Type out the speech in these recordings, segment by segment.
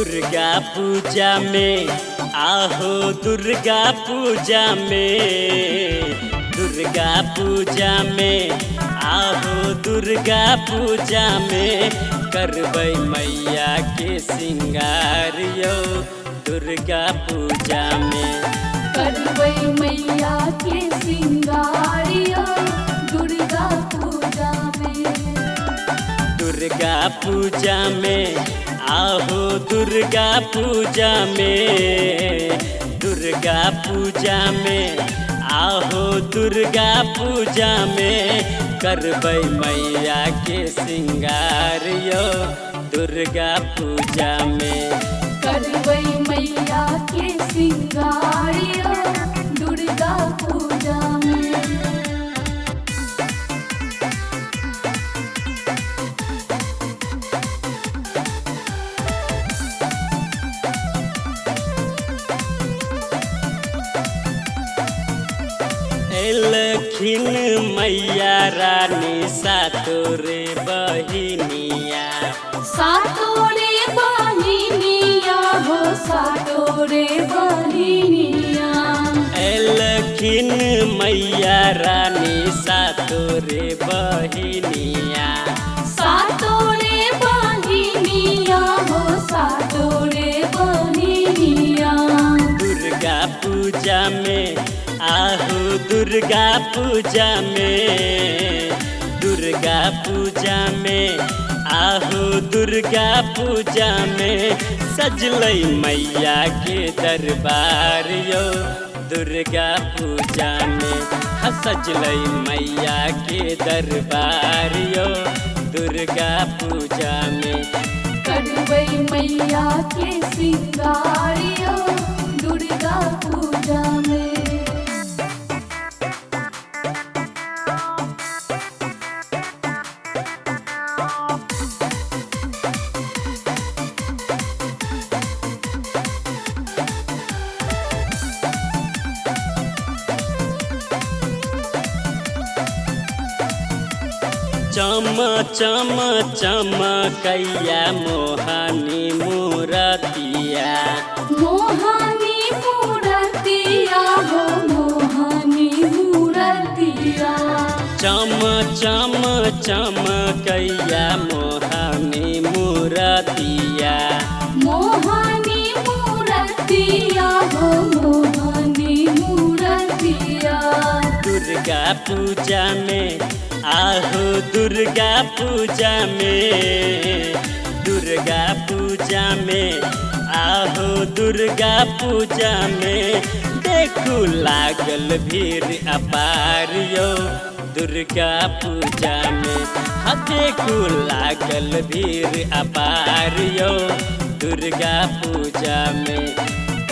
दुर्गा पूजा में आहो दुर्गा पूजा में, दुर्गा पूजा में आहो दुर्गा पूजा में करबै मैया के सिंगार यो दुर्गा पूजा में। करबै मैया के सिंगार यो दुर्गा पूजा में। दुर्गा पूजा में आहो दुर्गा पूजा में, दुर्गा पूजा में आहो दुर्गा पूजा में करबै मैया के सिंगार यो दुर्गा पूजा में। करबै मैया के सिंगार यो दुर्गा पूजा में। एलखिन मैया रानी सातोरे बहिनिया, सातोरे बहिनिया हो सातोरे बहिनिया। एलखिन मैया रानी सातोरे बहिनिया, सातोरे बहिनिया हो सातोरे बहिनिया। दुर्गा पूजा में आहो दुर्गा पूजा में, दुर्गा पूजा में आहो दुर्गा पूजा में सजलै मैया के दरबार यो दुर्गा पूजा में। सजलै मैया के दरबार यो दुर्गा पूजा में। करबै मैया के सिंगार यो दुर्गा पूजा में। चम चम चमकैया मोहानी मूरतिया, मोहानी मूरतिया हो मोहानी मूरतिया। चम चम चमकैया मोहानी मूरतिया, मोहानी मूरतिया हो मोहानी मूरतिया। दुर्गा पूजा में आहो दुर्गा पूजा में, दुर्गा पूजा में आहो दुर्गा पूजा में देखू लागल भीड़ अपार यो दुर्गा पूजा में। देखू लागल भीड़ अपार यो दुर्गा पूजा में।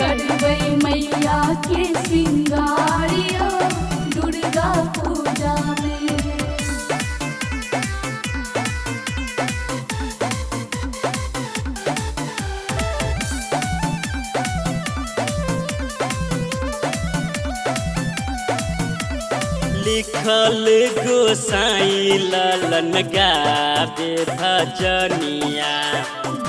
करबै मैया के सिंगार यो दुर्गा पूजा में। लिखल गोसाई ललन गावे भजनिया,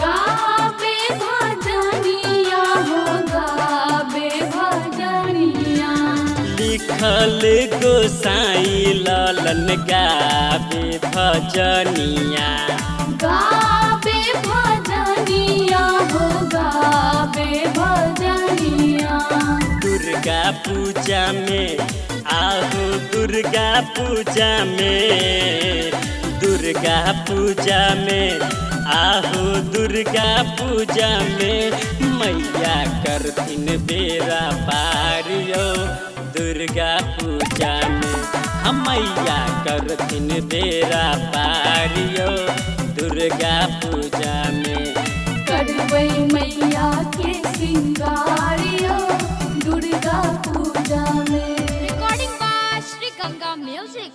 गावे भजनिया हो गावे भजनिया। लिखल गोसाई ललन गावे भजनिया, गावे भजनिया हो गावे भजनिया। दुर्गा पूजा में आहो दुर्गा पूजा में, दुर्गा पूजा में आहो दुर्गा पूजा में मैया करथिन बेरा पार यो दुर्गा पूजा में। हम मैया करथिन बेरा पार यो दुर्गा पूजा में। करबै मैया के सिंगार यो दुर्गा पूजा में। Recording by Sri Ganga Music.